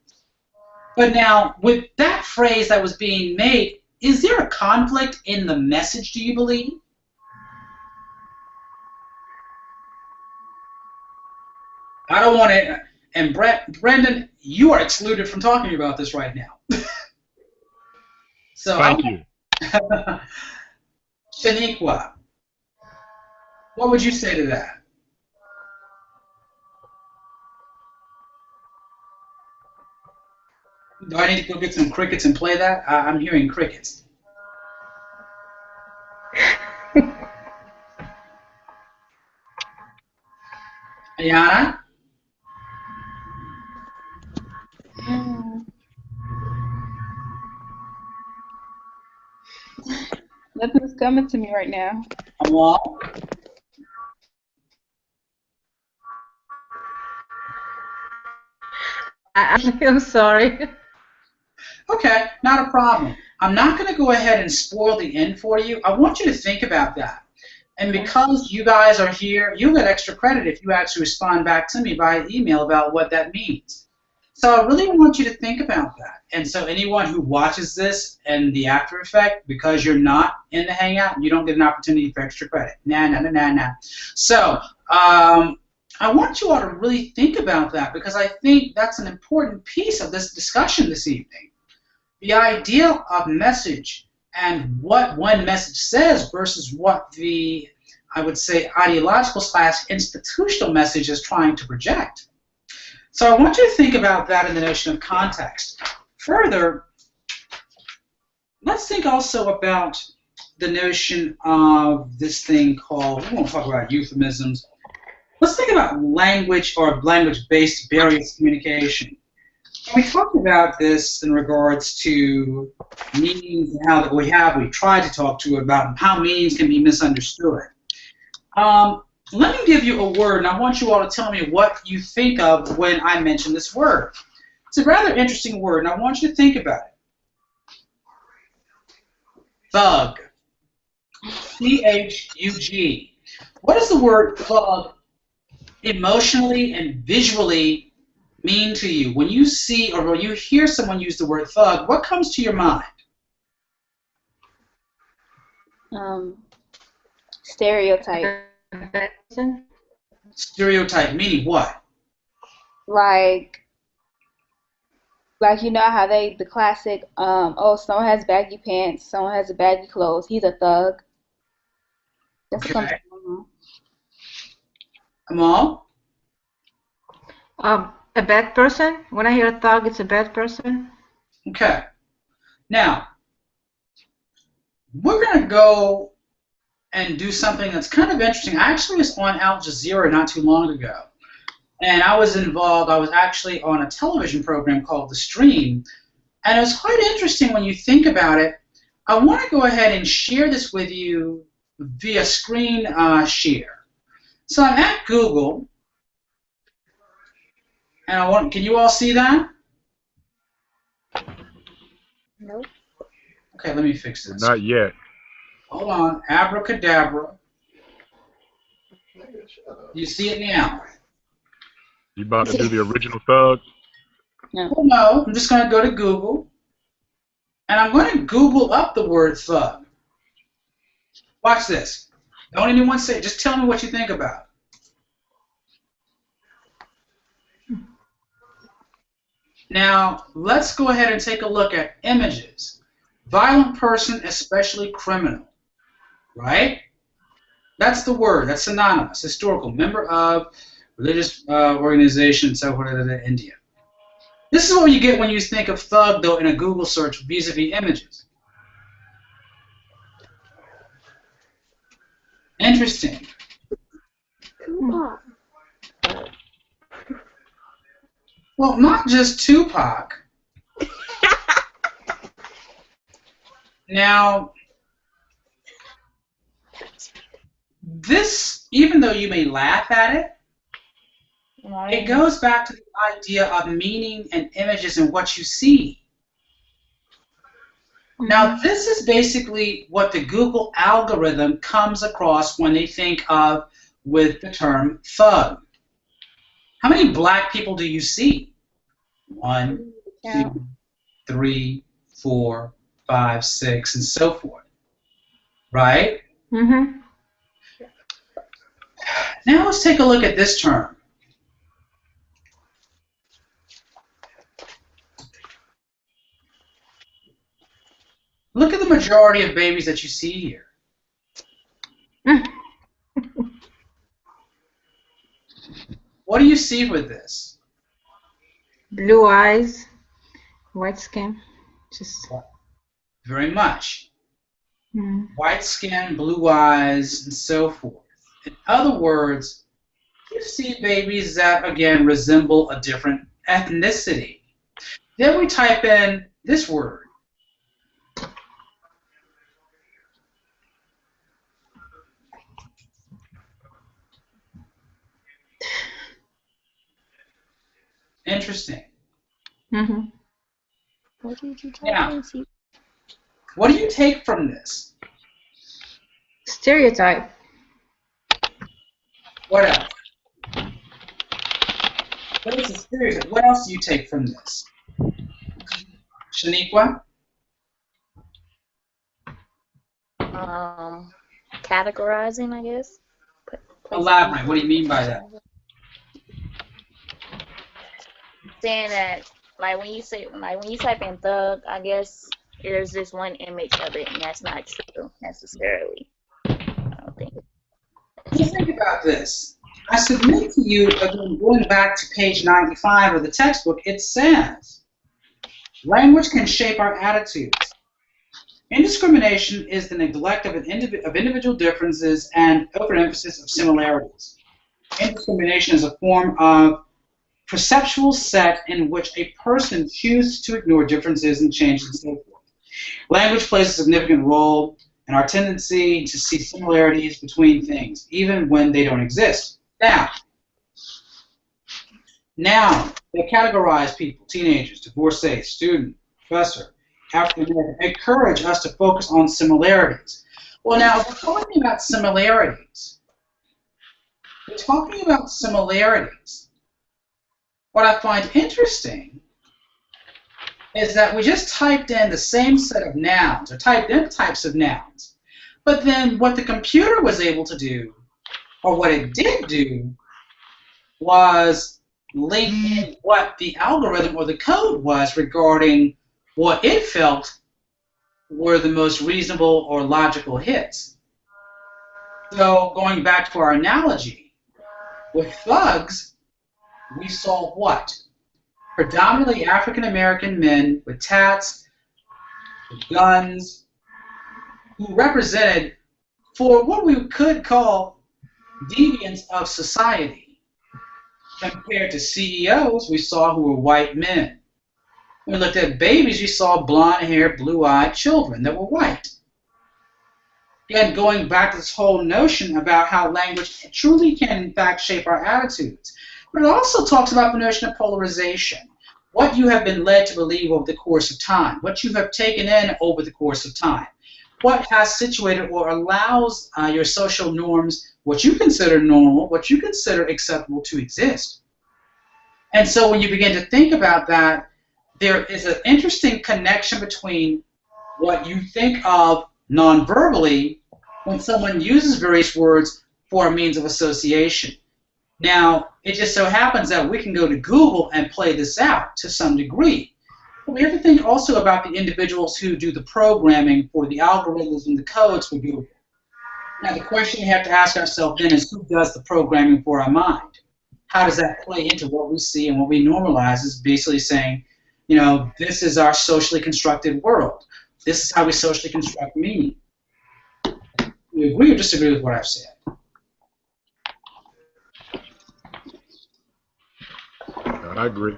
S1: But now, with that phrase that was being made, is there a conflict in the message, do you believe? I don't want to, and Brendan, you are excluded from talking about this right now. So
S6: Thank you.
S1: Shaniqua, what would you say to that? Do I need to go get some crickets and play that? I'm hearing crickets. Ayana?
S3: Nothing's coming to me right now.
S1: Well,
S2: I'm sorry.
S1: okay, not a problem. I'm not going to go ahead and spoil the end for you. I want you to think about that. And because you guys are here, you get extra credit if you actually respond back to me via email about what that means. So I really want you to think about that. And so anyone who watches this and the after effect, because you're not in the Hangout, you don't get an opportunity for extra credit. Nah. So I want you all to really think about that, because I think that's an important piece of this discussion this evening. The idea of message and what one message says versus what the, I would say, ideological / institutional message is trying to project. So I want you to think about that in the notion of context. Further, let's think also about the notion of this thing called, we won't talk about euphemisms. Let's think about language or language-based barriers to communication. And we talked about this in regards to meanings and how that we tried to talk to about how meanings can be misunderstood. Let me give you a word, and I want you all to tell me what you think of when I mention this word. It's a rather interesting word, and I want you to think about it. Thug. Thug. What does the word thug emotionally and visually mean to you? When you see or when you hear someone use the word thug, what comes to your mind?
S3: Stereotype.
S1: Stereotype, meaning what?
S3: Like you know how the classic, oh, someone has baggy pants, someone has baggy clothes, he's a thug. That's what comes to my mind.
S1: Amal?
S2: A bad person. When I hear a thug, it's a bad person.
S1: Okay. Now, we're going to go and do something that's kind of interesting. I actually was on Al Jazeera not too long ago. And I was actually on a television program called The Stream. And it was quite interesting when you think about it. I want to go ahead and share this with you via screen share. So I'm at Google. And can you all see that?
S4: Nope.
S1: Okay, let me fix this.
S6: Not yet.
S1: Hold on. Abracadabra. You see it now?
S6: You about to do the original thug?
S1: Well, no, I'm just going to go to Google. And I'm going to Google up the word thug. Watch this. Don't anyone say it. Just tell me what you think about it. Now, let's go ahead and take a look at images. Violent person, especially criminal. Right? That's the word. That's synonymous. Historical. Member of religious organization, so forth, India. This is what you get when you think of thug, though, in a Google search vis-a-vis images. Interesting. Well, not just Tupac. Now, this, even though you may laugh at it, it goes back to the idea of meaning and images and what you see. Now, this is basically what the Google algorithm comes across when they think of with the term thug. How many black people do you see? 1, 2, 3, 4, 5, 6, and so forth. Right?
S2: Mm-hmm.
S1: Now let's take a look at this term. Look at the majority of babies that you see here. What do you see with this?
S2: Blue eyes, white skin. Just
S1: very much.
S2: Mm.
S1: White skin, blue eyes, and so forth. In other words, you see babies that, again, resemble a different ethnicity. Then we type in this word. Interesting.
S2: Mm-hmm.
S4: What did you type
S1: Now,
S4: in? See?
S1: What do you take from this?
S2: Stereotype.
S1: What else? What is the stereotype? What else do you take from this? Shaniqua?
S4: Categorizing, I guess.
S1: Elaborate. What do you mean by that?
S4: Saying that, like when you type in thug, I guess there's this one image of it, and that's not true necessarily. I don't think.
S1: Just think about this. I submit to you, again, going back to page 95 of the textbook, it says, language can shape our attitudes. Indiscrimination is the neglect of individual differences and overemphasis of similarities. Indiscrimination is a form of perceptual set in which a person chooses to ignore differences and changes and so forth. Language plays a significant role in our tendency to see similarities between things, even when they don't exist. Now, they categorize people, teenagers, divorcees, student, professor, African American, encourage us to focus on similarities. Well, now, if we're talking about similarities, what I find interesting is that we just typed in the same set of nouns, or typed in types of nouns, but then what the computer was able to do, or what it did do, was link in what the algorithm or the code was regarding what it felt were the most reasonable or logical hits. So going back to our analogy, with thugs, we saw what? Predominantly African American men with tats, with guns, who represented for what we could call deviants of society. Compared to CEOs, we saw who were white men. When we looked at babies, we saw blonde-haired, blue-eyed children that were white. Again, going back to this whole notion about how language truly can, in fact, shape our attitudes. But it also talks about the notion of polarization, what you have been led to believe over the course of time, what you have taken in over the course of time, what has situated or allows your social norms, what you consider normal, what you consider acceptable to exist. And so when you begin to think about that, there is an interesting connection between what you think of non-verbally when someone uses various words for a means of association. Now, it just so happens that we can go to Google and play this out to some degree. But we have to think also about the individuals who do the programming for the algorithms and the codes for Google. Now, the question we have to ask ourselves then is, who does the programming for our mind? How does that play into what we see and what we normalize is basically saying, you know, this is our socially constructed world. This is how we socially construct meaning. Do you agree or disagree with what I've said?
S6: I agree.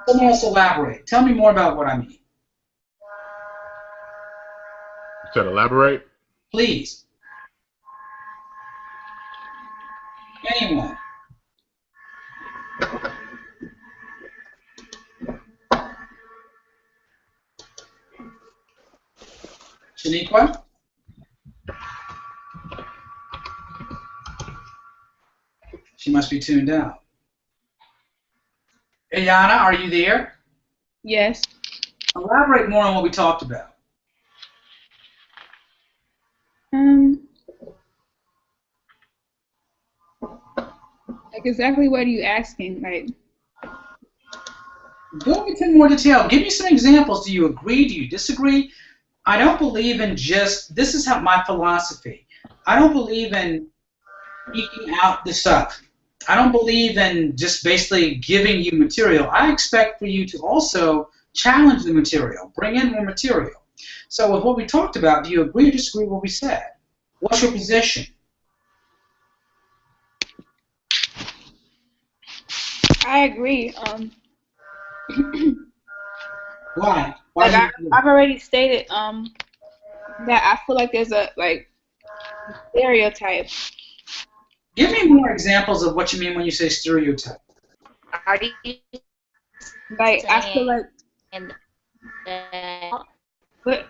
S1: Someone else elaborate. Tell me more about what I mean.
S6: You said elaborate?
S1: Please. Anyone? Shaniqua? She must be tuned out. Ayana, are you there?
S3: Yes.
S1: Elaborate more on what we talked about.
S3: Like exactly what are you asking? Like,
S1: go into more detail. Give me some examples. Do you agree? Do you disagree? I don't believe in just, this is how my philosophy. I don't believe in eking out the stuff. I don't believe in just basically giving you material. I expect for you to also challenge the material, bring in more material. So with what we talked about, do you agree or disagree with what we said? What's your position?
S3: I agree.
S1: Why?
S3: Like I've already stated that I feel like there's a stereotype.
S1: Give me more examples of what you mean when you say stereotype.
S4: Are you
S3: Like I feel like
S4: saying
S3: what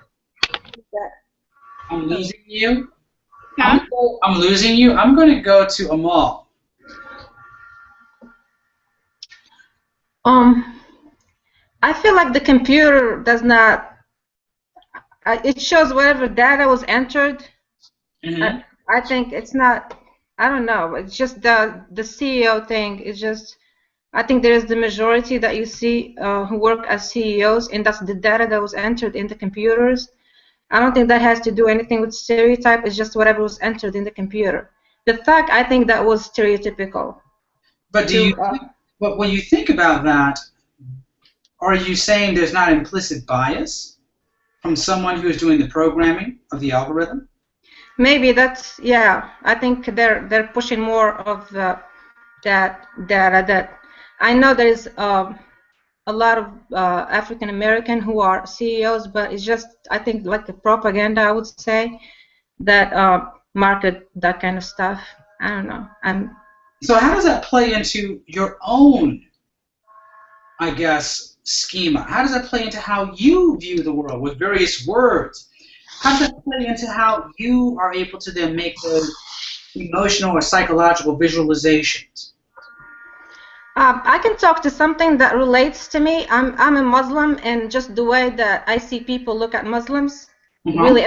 S3: is that?
S1: I'm losing you.
S3: Huh?
S1: I'm losing you. I'm going to go to Amal.
S2: I feel like the computer does not. It shows whatever data was entered.
S1: Mm-hmm.
S2: I think it's not. I don't know. It's just the CEO thing. It's just. I think there is the majority that you see who work as CEOs, and that's the data that was entered in the computers. I don't think that has to do anything with stereotype. It's just whatever was entered in the computer. the fact, I think that was stereotypical.
S1: But but when you think about that, are you saying there's not implicit bias from someone who is doing the programming of the algorithm?
S2: Maybe that's, yeah. I think they're pushing more of that data. That I know there is a lot of African American who are CEOs, but it's just, I think, like a propaganda, I would say, that market that kind of stuff. I don't know.
S1: So how does that play into your own, I guess, schema? How does that play into how you view the world with various words? How does that play into how you are able to then make those emotional or psychological visualizations?
S2: I can talk to something that relates to me. I'm a Muslim, and just the way that I see people look at Muslims really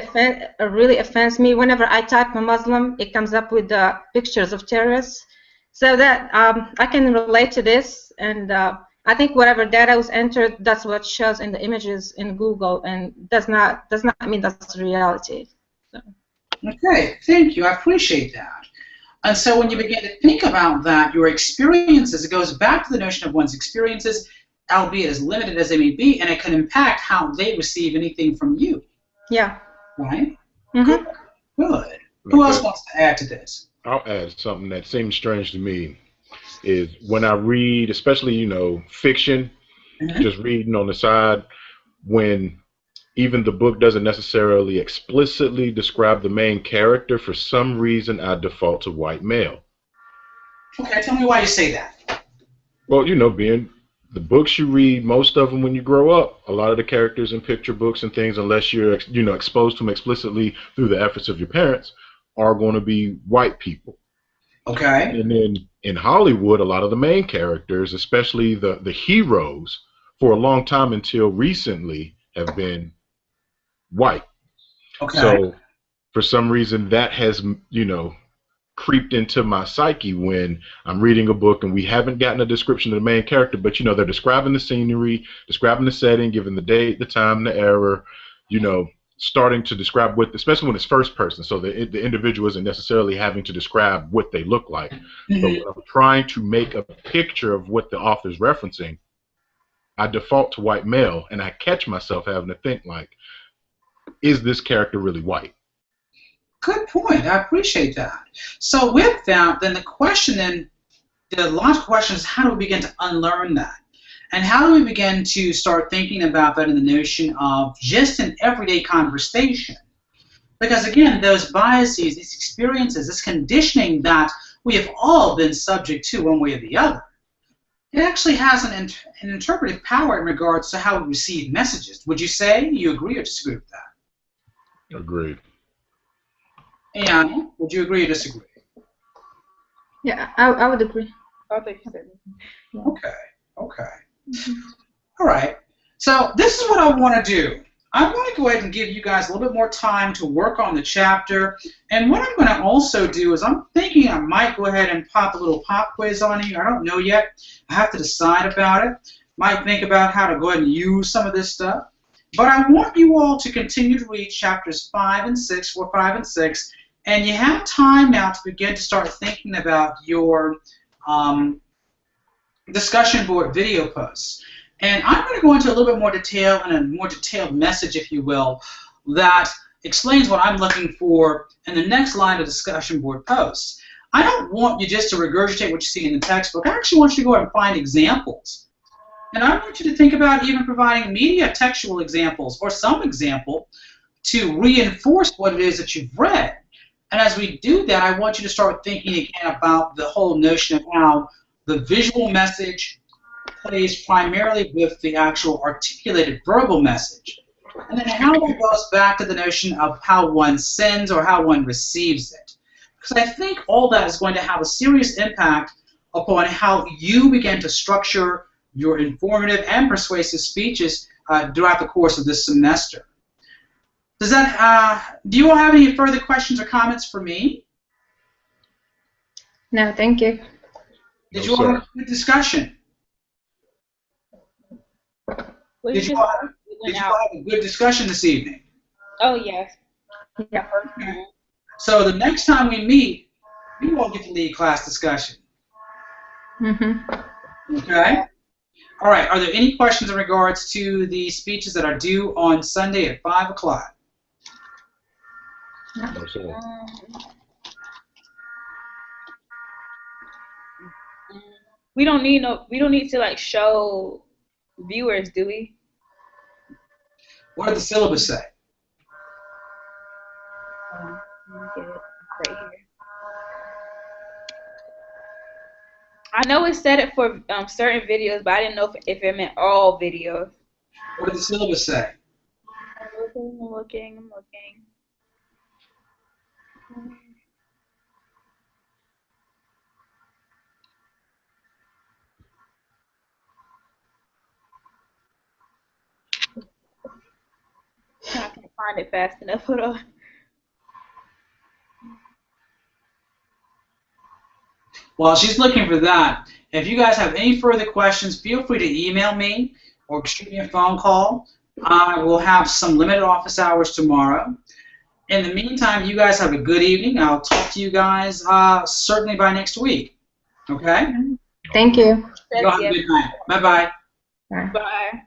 S2: offends me. Whenever I type a Muslim, it comes up with pictures of terrorists. So that I can relate to this, and I think whatever data was entered, that's what shows in the images in Google, and does not mean that's reality. So.
S1: Okay, thank you. I appreciate that. And so when you begin to think about that, your experiences, it goes back to the notion of one's experiences, albeit as limited as they may be, and it can impact how they receive anything from you.
S2: Yeah.
S1: Right?
S2: Mm-hmm.
S1: Good. Who else wants to add to this?
S6: I'll add something that seems strange to me is when I read, especially, fiction, just reading on the side, when even the book doesn't necessarily explicitly describe the main character, for some reason I default to white male.
S1: Okay, tell me why you say that.
S6: Well, being the books you read, most of them when you grow up, a lot of the characters in picture books and things, unless you're, exposed to them explicitly through the efforts of your parents, are going to be white people.
S1: Okay.
S6: And then in Hollywood, a lot of the main characters, especially the heroes, for a long time until recently, have been white.
S1: Okay.
S6: So for some reason that has, creeped into my psyche when I'm reading a book and we haven't gotten a description of the main character, but they're describing the scenery, describing the setting, giving the date, the time, the era, starting to describe what, especially when it's first person, so the individual isn't necessarily having to describe what they look like. But when I'm trying to make a picture of what the author's referencing, I default to white male, and I catch myself having to think like, is this character really white?
S1: Good point. I appreciate that. So with that, then the logical question is, how do we begin to unlearn that? And how do we begin to start thinking about that in the notion of just an everyday conversation? Because again, those biases, these experiences, this conditioning that we have all been subject to one way or the other, it actually has an interpretive power in regards to how we receive messages. Would you say you agree or disagree with that?
S6: Agreed.
S1: And would you agree or disagree?
S2: Yeah, I would agree.
S3: I think you said.
S1: Okay. All right. So this is what I want to do. I want to go ahead and give you guys a little bit more time to work on the chapter. And what I'm going to also do is I'm thinking I might go ahead and pop a little pop quiz on you. I don't know yet. I have to decide about it. Might think about how to go ahead and use some of this stuff. But I want you all to continue to read chapters 5 and 6, 4, 5, and 6. And you have time now to begin to start thinking about your discussion board video posts. And I'm going to go into a little bit more detail and a more detailed message, if you will, that explains what I'm looking for in the next line of discussion board posts. I don't want you just to regurgitate what you see in the textbook. I actually want you to go out and find examples. And I want you to think about even providing media textual examples or some example to reinforce what it is that you've read. And as we do that, I want you to start thinking again about the whole notion of how the visual message plays primarily with the actual articulated verbal message. And then how that goes back to the notion of how one sends or how one receives it. Because I think all that is going to have a serious impact upon how you begin to structure your informative and persuasive speeches throughout the course of this semester. Does that, do you all have any further questions or comments for me?
S2: No, thank you.
S1: Did you all have a good discussion? Did you all have a good discussion this evening?
S3: Oh, yes.
S2: Yeah.
S1: So the next time we meet, You all get to lead class discussion.
S2: Mm-hmm.
S1: Okay. All right. Are there any questions in regards to the speeches that are due on Sunday at 5 o'clock?
S6: No, sir.
S3: We don't need to like show viewers, do we?
S1: What does the syllabus say?
S3: Let me get it right here. I know it said it for certain videos, but I didn't know if it meant all videos.
S1: What does the syllabus say?
S3: I'm looking. I can't find it fast enough. Hold on.
S1: While she's looking for that, if you guys have any further questions, feel free to email me or shoot me a phone call. I will have some limited office hours tomorrow. In the meantime, you guys have a good evening. I'll talk to you guys certainly by next week. Okay?
S2: Thank you.
S1: You all have a good night. Bye-bye.
S2: Bye.
S3: Bye.